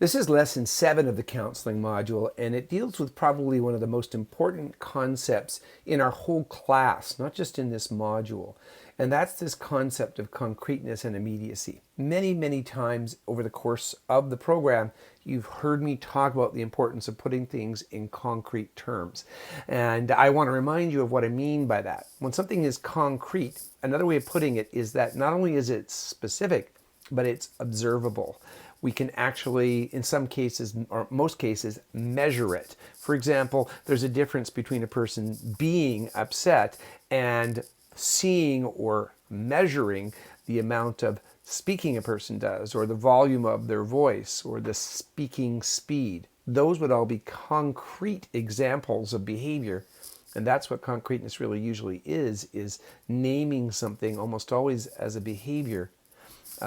This is lesson 7 of the counseling module, and it deals with probably one of the most important concepts in our whole class, not just in this module. And that's this concept of concreteness and immediacy. Many, many times over the course of the program, you've heard me talk about the importance of putting things in concrete terms. And I want to remind you of what I mean by that. When something is concrete, another way of putting it is that not only is it specific, but it's observable. We can actually, in some cases, or most cases, measure it. For example, there's a difference between a person being upset and seeing or measuring the amount of speaking a person does, or the volume of their voice, or the speaking speed. Those would all be concrete examples of behavior. And that's what concreteness really usually is naming something almost always as a behavior,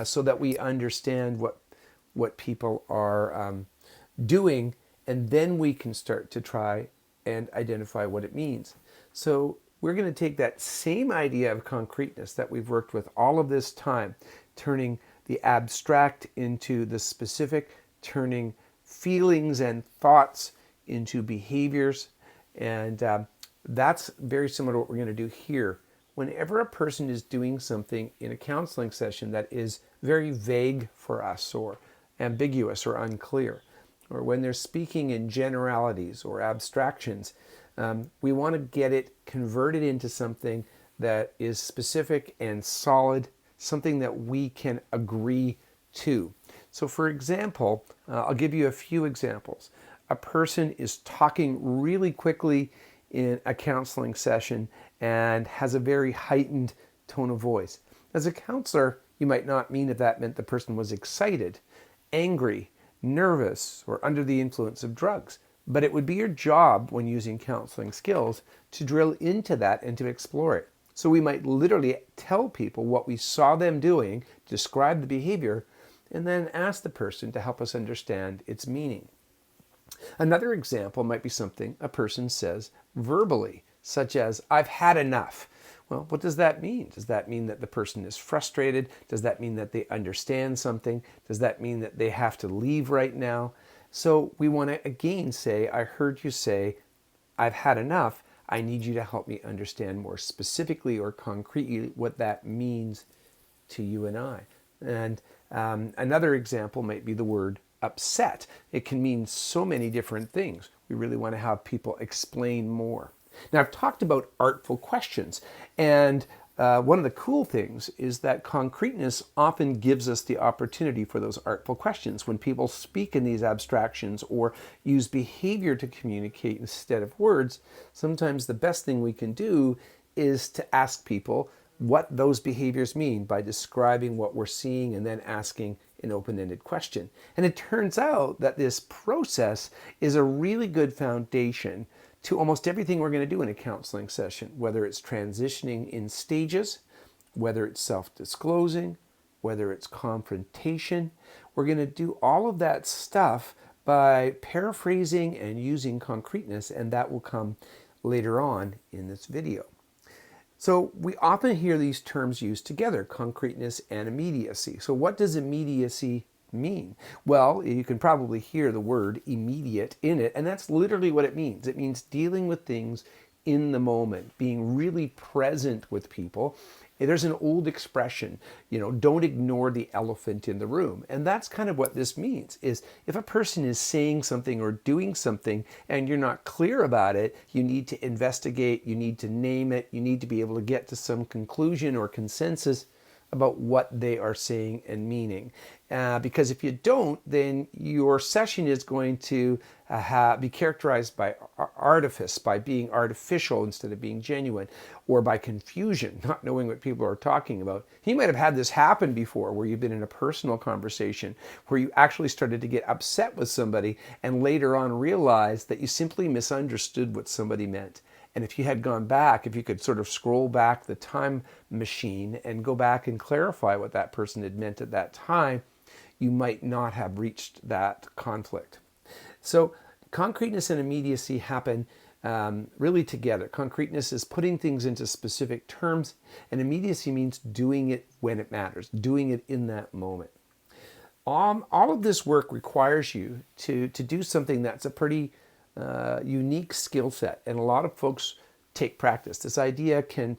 so that we understand what people are doing, and then we can start to try and identify what it means. So we're going to take that same idea of concreteness that we've worked with all of this time, turning the abstract into the specific, turning feelings and thoughts into behaviors, and that's very similar to what we're going to do here. Whenever a person is doing something in a counseling session that is very vague for us, or ambiguous or unclear, or when they're speaking in generalities or abstractions, we want to get it converted into something that is specific and solid, something that we can agree to. So for example, I'll give you a few examples. A person is talking really quickly in a counseling session and has a very heightened tone of voice. As a counselor, you might not mean if that meant the person was excited, angry, nervous, or under the influence of drugs. But it would be your job when using counseling skills to drill into that and to explore it. So we might literally tell people what we saw them doing, describe the behavior, and then ask the person to help us understand its meaning. Another example might be something a person says verbally, such as, "I've had enough." Well, what does that mean? Does that mean that the person is frustrated? Does that mean that they understand something? Does that mean that they have to leave right now? So we want to again say, "I heard you say, I've had enough. I need you to help me understand more specifically or concretely what that means to you and I." And another example might be the word upset. It can mean so many different things. We really want to have people explain more. Now, I've talked about artful questions, and one of the cool things is that concreteness often gives us the opportunity for those artful questions. When people speak in these abstractions or use behavior to communicate instead of words, sometimes the best thing we can do is to ask people what those behaviors mean by describing what we're seeing and then asking an open-ended question. And it turns out that this process is a really good foundation to almost everything we're going to do in a counseling session, whether it's transitioning in stages, whether it's self-disclosing, whether it's confrontation. We're going to do all of that stuff by paraphrasing and using concreteness, and that will come later on in this video. So we often hear these terms used together, concreteness and immediacy. So what does immediacy mean? Well, you can probably hear the word immediate in it, and that's literally what it means. It means dealing with things in the moment, being really present with people. There's an old expression, don't ignore the elephant in the room. And that's kind of what this means, is if a person is saying something or doing something and you're not clear about it, you need to investigate, you need to name it, you need to be able to get to some conclusion or consensus about what they are saying and meaning. Because if you don't, then your session is going to be characterized by artifice, by being artificial instead of being genuine, or by confusion, not knowing what people are talking about. You might have had this happen before, where you've been in a personal conversation where you actually started to get upset with somebody and later on realized that you simply misunderstood what somebody meant. And if you had gone back, if you could sort of scroll back the time machine and go back and clarify what that person had meant at that time, you might not have reached that conflict. So concreteness and immediacy happen really together. Concreteness is putting things into specific terms, and immediacy means doing it when it matters, doing it in that moment. All of this work requires you to do something that's a pretty unique skill set, and a lot of folks take practice. This idea can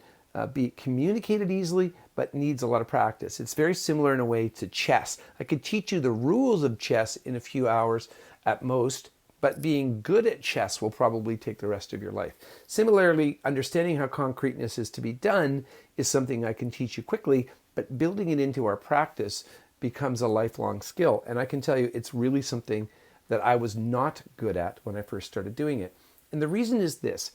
be communicated easily, but needs a lot of practice. It's very similar in a way to chess. I could teach you the rules of chess in a few hours at most, but being good at chess will probably take the rest of your life. Similarly, understanding how concreteness is to be done is something I can teach you quickly, but building it into our practice becomes a lifelong skill. And I can tell you, it's really something that I was not good at when I first started doing it. And the reason is this.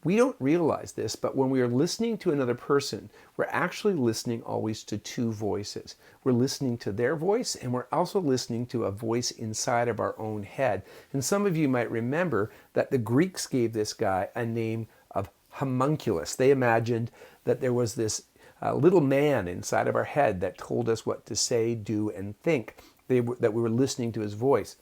We don't realize this, but when we are listening to another person, we're actually listening always to two voices. We're listening to their voice, and we're also listening to a voice inside of our own head. And some of you might remember that the Greeks gave this guy a name of homunculus. They imagined that there was this little man inside of our head that told us what to say, do, and think, that we were listening to his voice.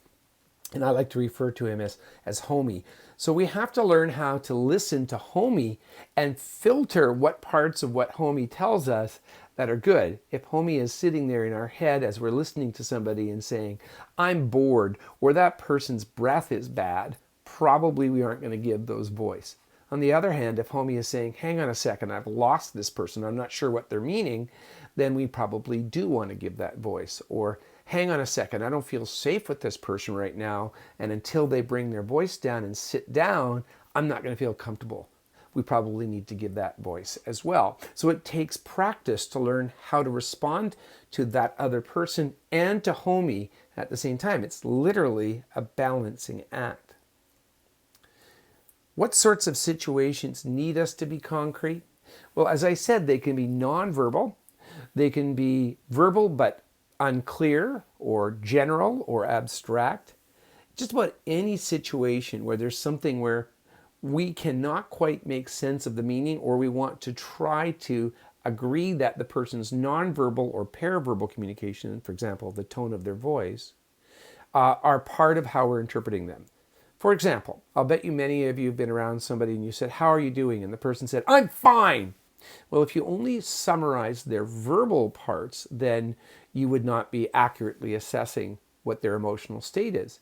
And I like to refer to him as homie. So we have to learn how to listen to homie and filter what parts of what homie tells us that are good. If homie is sitting there in our head as we're listening to somebody and saying, I'm bored, or that person's breath is bad, probably we aren't going to give those voice. On the other hand, if homie is saying, hang on a second, I've lost this person, I'm not sure what they're meaning, then we probably do want to give that voice. Or hang on a second, I don't feel safe with this person right now, and until they bring their voice down and sit down, I'm not going to feel comfortable. We probably need to give that voice as well. So it takes practice to learn how to respond to that other person and to homie at the same time. It's literally a balancing act. What sorts of situations need us to be concrete? Well, as I said, they can be nonverbal. They can be verbal but unclear or general or abstract. Just about any situation where there's something where we cannot quite make sense of the meaning, or we want to try to agree that the person's nonverbal or paraverbal communication, for example, the tone of their voice, are part of how we're interpreting them. For example, I'll bet you many of you have been around somebody and you said, how are you doing? And the person said, I'm fine. Well, if you only summarize their verbal parts, then you would not be accurately assessing what their emotional state is.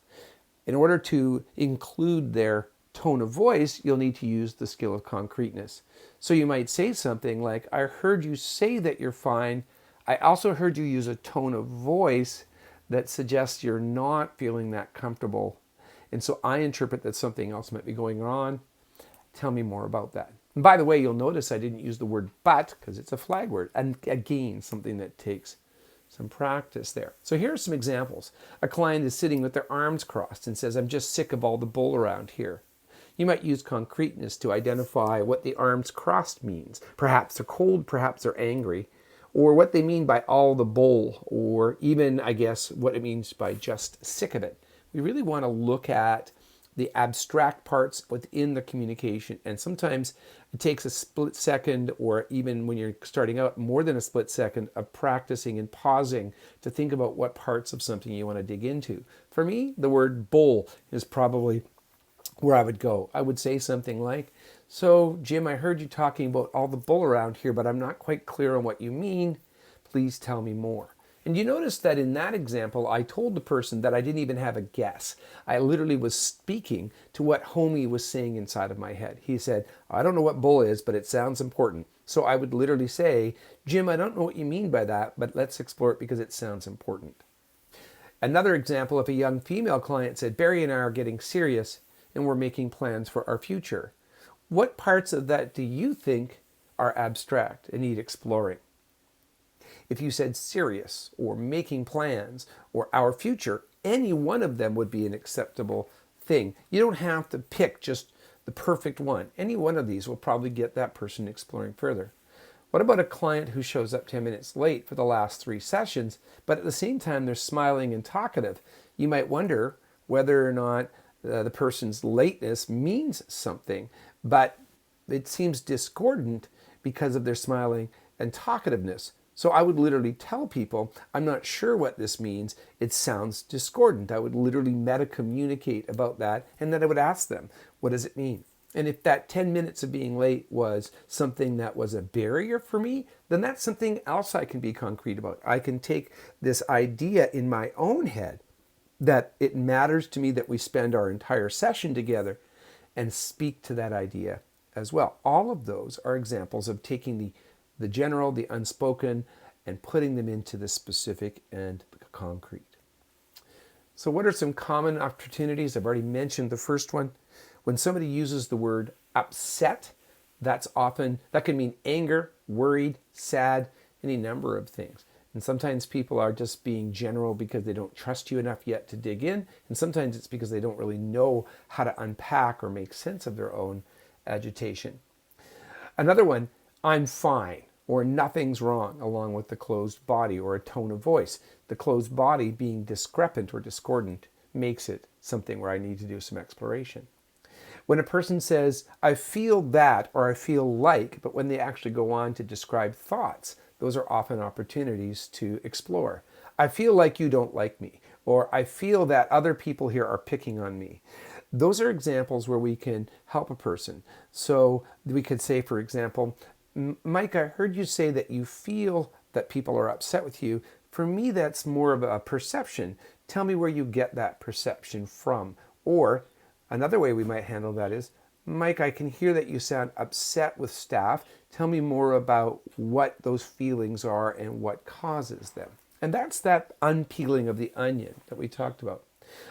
In order to include their tone of voice, you'll need to use the skill of concreteness. So you might say something like, I heard you say that you're fine. I also heard you use a tone of voice that suggests you're not feeling that comfortable. And so I interpret that something else might be going on. Tell me more about that. And by the way, you'll notice I didn't use the word but because it's a flag word. And again, something that takes some practice there. So here are some examples. A client is sitting with their arms crossed and says, I'm just sick of all the bull around here. You might use concreteness to identify what the arms crossed means. Perhaps they're cold, perhaps they're angry, or what they mean by all the bull, or even, I guess, what it means by just sick of it. We really want to look at the abstract parts within the communication, and sometimes it takes a split second, or even when you're starting out, more than a split second of practicing and pausing to think about what parts of something you want to dig into. For me, the word bull is probably where I would go. I would say something like, so Jim, I heard you talking about all the bull around here, but I'm not quite clear on what you mean. Please tell me more. And you notice that in that example, I told the person that I didn't even have a guess. I literally was speaking to what homie was saying inside of my head. He said, I don't know what bull is, but it sounds important. So I would literally say, Jim, I don't know what you mean by that, but let's explore it because it sounds important. Another example, if a young female client said, Barry and I are getting serious and we're making plans for our future. What parts of that do you think are abstract and need exploring? If you said serious or making plans or our future, any one of them would be an acceptable thing. You don't have to pick just the perfect one. Any one of these will probably get that person exploring further. What about a client who shows up 10 minutes late for the last 3 sessions, but at the same time they're smiling and talkative? You might wonder whether or not the person's lateness means something, but it seems discordant because of their smiling and talkativeness. So I would literally tell people, I'm not sure what this means. It sounds discordant. I would literally meta-communicate about that, and then I would ask them, what does it mean? And if that 10 minutes of being late was something that was a barrier for me, then that's something else I can be concrete about. I can take this idea in my own head that it matters to me that we spend our entire session together and speak to that idea as well. All of those are examples of taking the general, the unspoken, and putting them into the specific and the concrete. So what are some common opportunities? I've already mentioned the first one. When somebody uses the word upset, that can mean anger, worried, sad, any number of things. And sometimes people are just being general because they don't trust you enough yet to dig in. And sometimes it's because they don't really know how to unpack or make sense of their own agitation. Another one, I'm fine, or nothing's wrong, along with the closed body or a tone of voice. The closed body being discrepant or discordant makes it something where I need to do some exploration. When a person says, I feel that, or I feel like, but when they actually go on to describe thoughts, those are often opportunities to explore. I feel like you don't like me, or I feel that other people here are picking on me. Those are examples where we can help a person. So we could say, for example, Mike, I heard you say that you feel that people are upset with you. For me, that's more of a perception. Tell me where you get that perception from. Or another way we might handle that is, Mike, I can hear that you sound upset with staff. Tell me more about what those feelings are and what causes them. And that's that unpeeling of the onion that we talked about.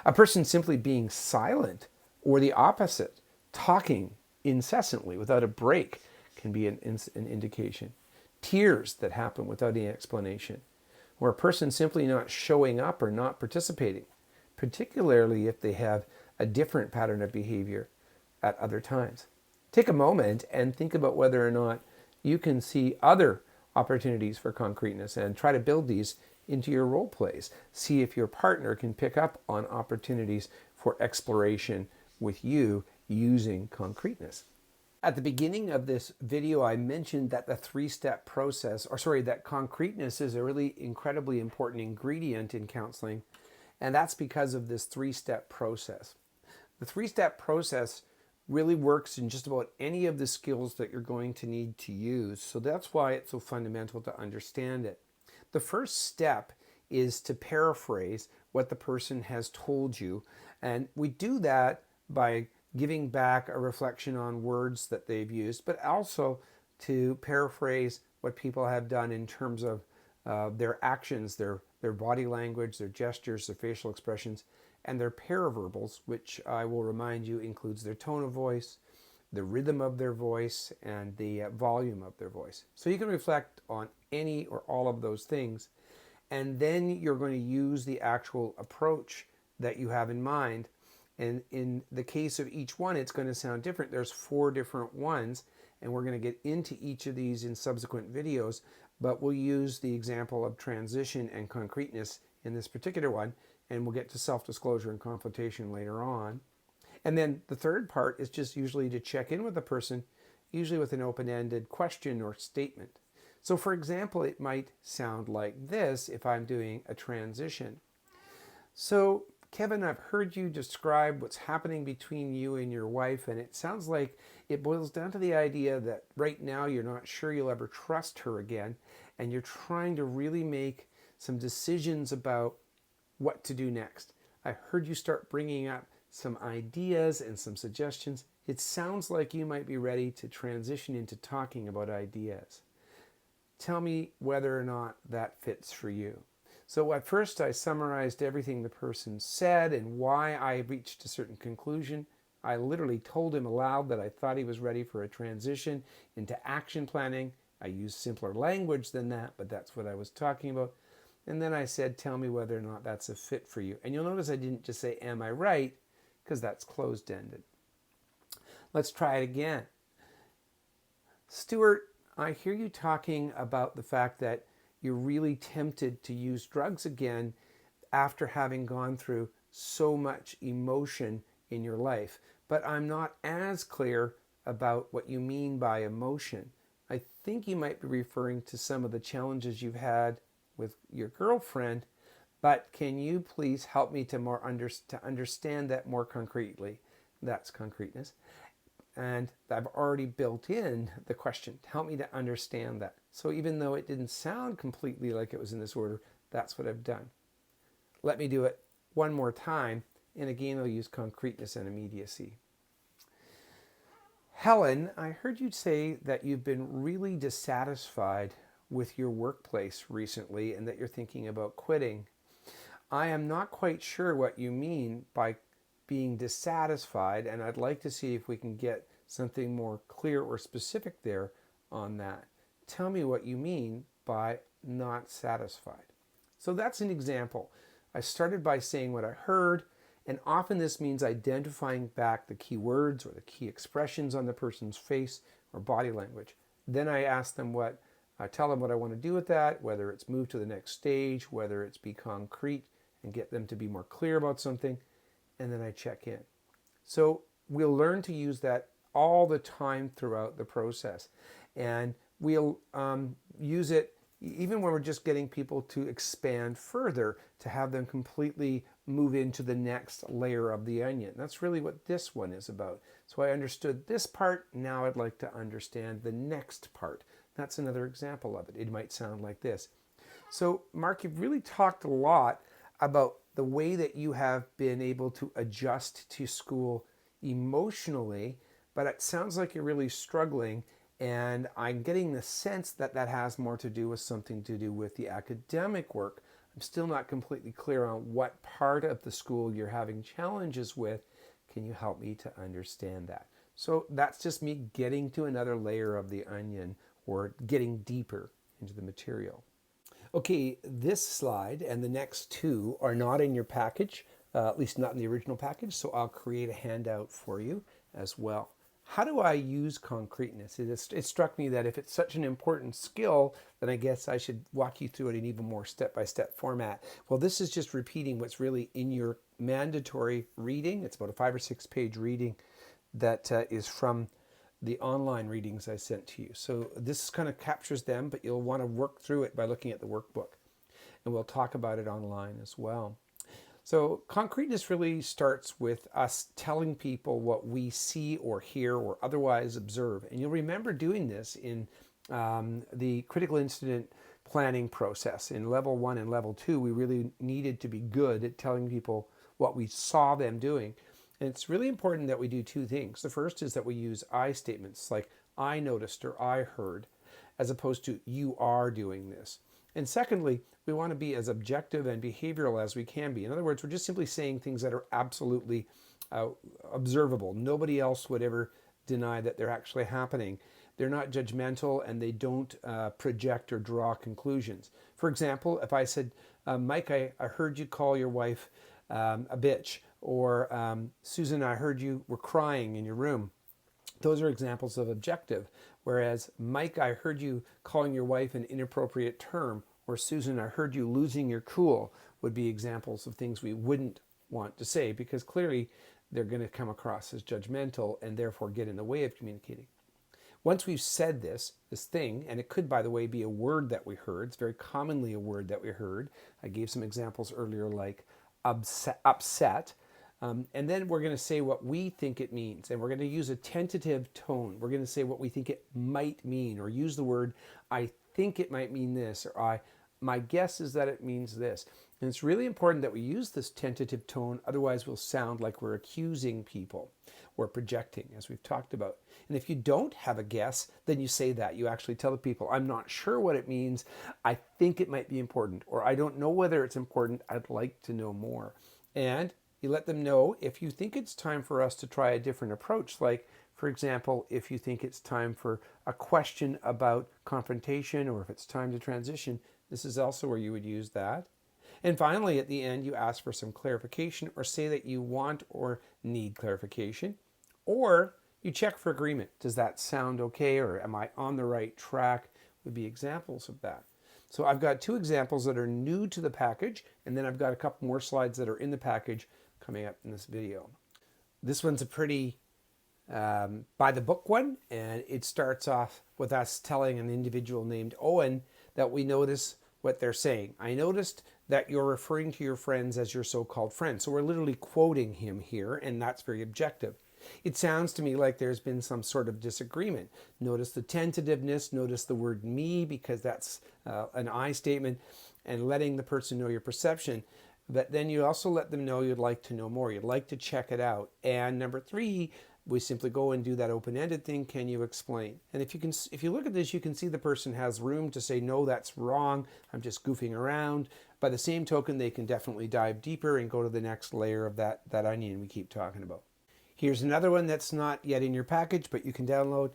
A person simply being silent, or the opposite, talking incessantly without a break, can be an indication. Tears that happen without any explanation, or a person simply not showing up or not participating, particularly if they have a different pattern of behavior at other times. Take a moment and think about whether or not you can see other opportunities for concreteness and try to build these into your role plays. See if your partner can pick up on opportunities for exploration with you using concreteness. At the beginning of this video, I mentioned that the three-step process, that concreteness is a really incredibly important ingredient in counseling, and that's because of this three-step process. The three-step process really works in just about any of the skills that you're going to need to use, so that's why it's so fundamental to understand it. The first step is to paraphrase what the person has told you, and we do that by giving back a reflection on words that they've used, but also to paraphrase what people have done in terms of their actions, their body language, their gestures, their facial expressions, and their paraverbals, which I will remind you includes their tone of voice, the rhythm of their voice, and the volume of their voice. So you can reflect on any or all of those things, and then you're going to use the actual approach that you have in mind. And in the case of each one, it's going to sound different. There's 4 different ones, and we're going to get into each of these in subsequent videos, but we'll use the example of transition and concreteness in this particular one, and we'll get to self-disclosure and confrontation later on. And then the third part is just usually to check in with the person, usually with an open-ended question or statement. So for example, it might sound like this if I'm doing a transition. So Kevin, I've heard you describe what's happening between you and your wife, and it sounds like it boils down to the idea that right now you're not sure you'll ever trust her again, and you're trying to really make some decisions about what to do next. I heard you start bringing up some ideas and some suggestions. It sounds like you might be ready to transition into talking about ideas. Tell me whether or not that fits for you. So at first I summarized everything the person said and why I reached a certain conclusion. I literally told him aloud that I thought he was ready for a transition into action planning. I used simpler language than that, but that's what I was talking about. And then I said, tell me whether or not that's a fit for you. And you'll notice I didn't just say, am I right? Because that's closed-ended. Let's try it again. Stuart, I hear you talking about the fact that you're really tempted to use drugs again after having gone through so much emotion in your life. But I'm not as clear about what you mean by emotion. I think you might be referring to some of the challenges you've had with your girlfriend, but can you please help me to understand that more concretely? That's concreteness. And I've already built in the question. Help me to understand that. So even though it didn't sound completely like it was in this order, that's what I've done. Let me do it one more time. And again, I'll use concreteness and immediacy. Helen, I heard you say that you've been really dissatisfied with your workplace recently and that you're thinking about quitting. I am not quite sure what you mean by being dissatisfied, and I'd like to see if we can get something more clear or specific there on that. Tell me what you mean by not satisfied. So that's an example. I started by saying what I heard, and often this means identifying back the key words or the key expressions on the person's face or body language. Then I ask them I tell them what I want to do with that, whether it's move to the next stage, whether it's be concrete and get them to be more clear about something, and then I check in. So we'll learn to use that all the time throughout the process. And we'll use it even when we're just getting people to expand further, to have them completely move into the next layer of the onion. That's really what this one is about. So I understood this part, now I'd like to understand the next part. That's another example of it. It might sound like this. So Mark, you've really talked a lot about the way that you have been able to adjust to school emotionally, but it sounds like you're really struggling, and I'm getting the sense that that has more to do with something to do with the academic work. I'm still not completely clear on what part of the school you're having challenges with. Can you help me to understand that? So that's just me getting to another layer of the onion, or getting deeper into the material. Okay, this slide and the next two are not in your package, at least not in the original package, so I'll create a handout for you as well. How do I use concreteness? It struck me that if it's such an important skill, then I guess I should walk you through it in even more step-by-step format. Well, this is just repeating what's really in your mandatory reading. It's about a 5 or 6 page reading that is from the online readings I sent to you. So this kind of captures them, but you'll want to work through it by looking at the workbook. And we'll talk about it online as well. So concreteness really starts with us telling people what we see or hear or otherwise observe. And you'll remember doing this in the critical incident planning process. In level 1 and level 2, we really needed to be good at telling people what we saw them doing. And it's really important that we do two things. The first is that we use I statements like I noticed or I heard, as opposed to you are doing this. And secondly, we want to be as objective and behavioral as we can be. In other words, we're just simply saying things that are absolutely observable. Nobody else would ever deny that they're actually happening. They're not judgmental, and they don't project or draw conclusions. For example, if I said, Mike, I heard you call your wife a bitch, or Susan, I heard you were crying in your room. Those are examples of objective. Whereas, Mike, I heard you calling your wife an inappropriate term, or Susan, I heard you losing your cool, would be examples of things we wouldn't want to say, because clearly they're going to come across as judgmental and therefore get in the way of communicating. Once we've said this thing, and it could, by the way, be a word that we heard. It's very commonly a word that we heard. I gave some examples earlier like upset. And then we're going to say what we think it means. And we're going to use a tentative tone. We're going to say what we think it might mean, or use the word, I think it might mean this, or my guess is that it means this. And it's really important that we use this tentative tone, otherwise we'll sound like we're accusing people or projecting, as we've talked about. And if you don't have a guess, then you say that. You actually tell the people, I'm not sure what it means, I think it might be important, or I don't know whether it's important, I'd like to know more. And you let them know if you think it's time for us to try a different approach, like, for example, if you think it's time for a question about confrontation, or if it's time to transition, this is also where you would use that. And finally, at the end, you ask for some clarification, or say that you want or need clarification, or you check for agreement. Does that sound okay, or am I on the right track? Would be examples of that. So I've got two examples that are new to the package, and then I've got a couple more slides that are in the package coming up in this video. This one's a pretty by the book one, and it starts off with us telling an individual named Owen that we notice what they're saying. I noticed that you're referring to your friends as your so-called friends. So we're literally quoting him here, and that's very objective. It sounds to me like there's been some sort of disagreement. Notice the tentativeness, notice the word me, because that's an I statement, and letting the person know your perception. But then you also let them know you'd like to know more. You'd like to check it out. And number three, we simply go and do that open-ended thing. Can you explain? And if you look at this, you can see the person has room to say, no, that's wrong. I'm just goofing around. By the same token, they can definitely dive deeper and go to the next layer of that onion we keep talking about. Here's another one that's not yet in your package, but you can download.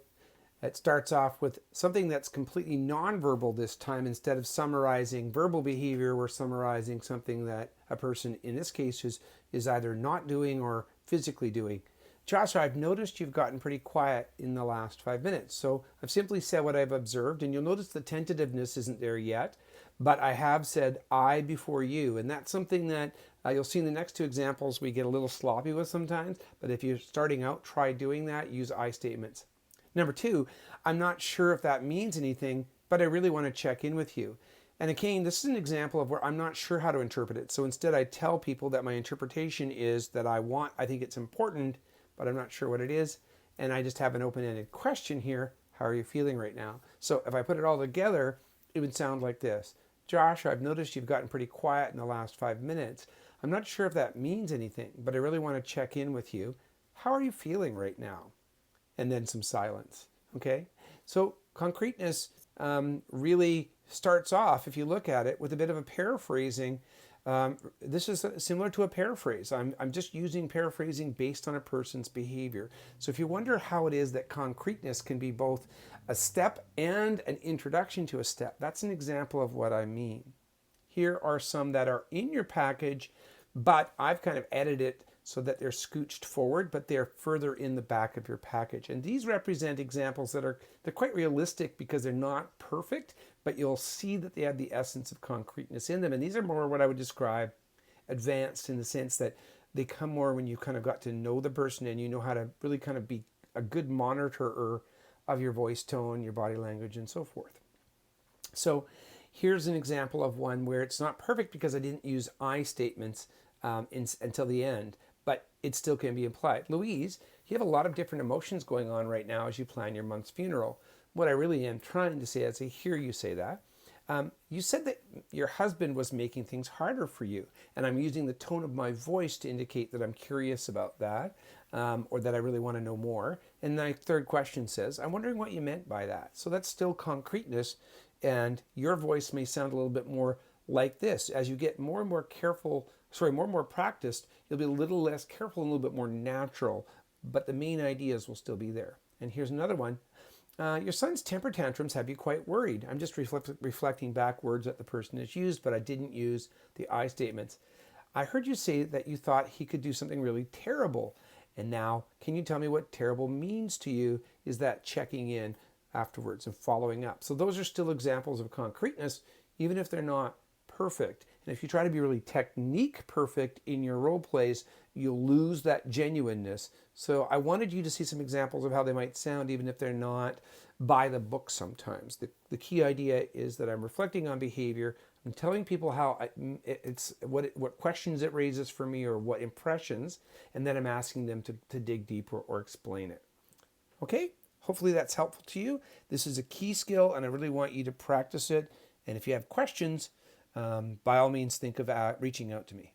It starts off with something that's completely nonverbal this time. Instead of summarizing verbal behavior, we're summarizing something that a person, in this case, is either not doing or physically doing. Joshua, I've noticed you've gotten pretty quiet in the last 5 minutes. So I've simply said what I've observed, and you'll notice the tentativeness isn't there yet, but I have said I before you. And that's something that you'll see in the next two examples we get a little sloppy with sometimes, but if you're starting out, try doing that, use I statements. Number two, I'm not sure if that means anything, but I really want to check in with you. And again, this is an example of where I'm not sure how to interpret it. So instead I tell people that my interpretation is that I think it's important, but I'm not sure what it is. And I just have an open-ended question here. How are you feeling right now? So if I put it all together, it would sound like this. Josh, I've noticed you've gotten pretty quiet in the last 5 minutes. I'm not sure if that means anything, but I really want to check in with you. How are you feeling right now? And then some silence. Okay? So concreteness really starts off, if you look at it, with a bit of a paraphrasing. This is similar to a paraphrase. I'm just using paraphrasing based on a person's behavior. So if you wonder how it is that concreteness can be both a step and an introduction to a step, that's an example of what I mean. Here are some that are in your package, but I've kind of edited it so that they're scooched forward, but they're further in the back of your package. And these represent examples they're quite realistic because they're not perfect, but you'll see that they have the essence of concreteness in them. And these are more what I would describe advanced, in the sense that they come more when you kind of got to know the person and you know how to really kind of be a good monitorer of your voice tone, your body language, and so forth. So here's an example of one where it's not perfect because I didn't use I statements until the end, but it still can be implied. Louise, you have a lot of different emotions going on right now as you plan your month's funeral. What I really am trying to say, as I hear you say that, you said that your husband was making things harder for you, and I'm using the tone of my voice to indicate that I'm curious about that, or that I really want to know more. And my third question says, I'm wondering what you meant by that. So that's still concreteness, and your voice may sound a little bit more like this. As you get more and more more and more practiced, you'll be a little less careful and a little bit more natural, but the main ideas will still be there. And here's another one. Your son's temper tantrums have you quite worried. I'm just reflecting back words that the person has used, but I didn't use the I statements. I heard you say that you thought he could do something really terrible. And now, can you tell me what terrible means to you? Is that checking in afterwards and following up? So those are still examples of concreteness, even if they're not perfect. And if you try to be really technique perfect in your role plays, you'll lose that genuineness. So I wanted you to see some examples of how they might sound, even if they're not by the book sometimes. The key idea is that I'm reflecting on behavior. I'm telling people how what questions it raises for me, or what impressions, and then I'm asking them to dig deeper or explain it. Okay? Hopefully that's helpful to you. This is a key skill, and I really want you to practice it. And if you have questions, by all means, think of reaching out to me.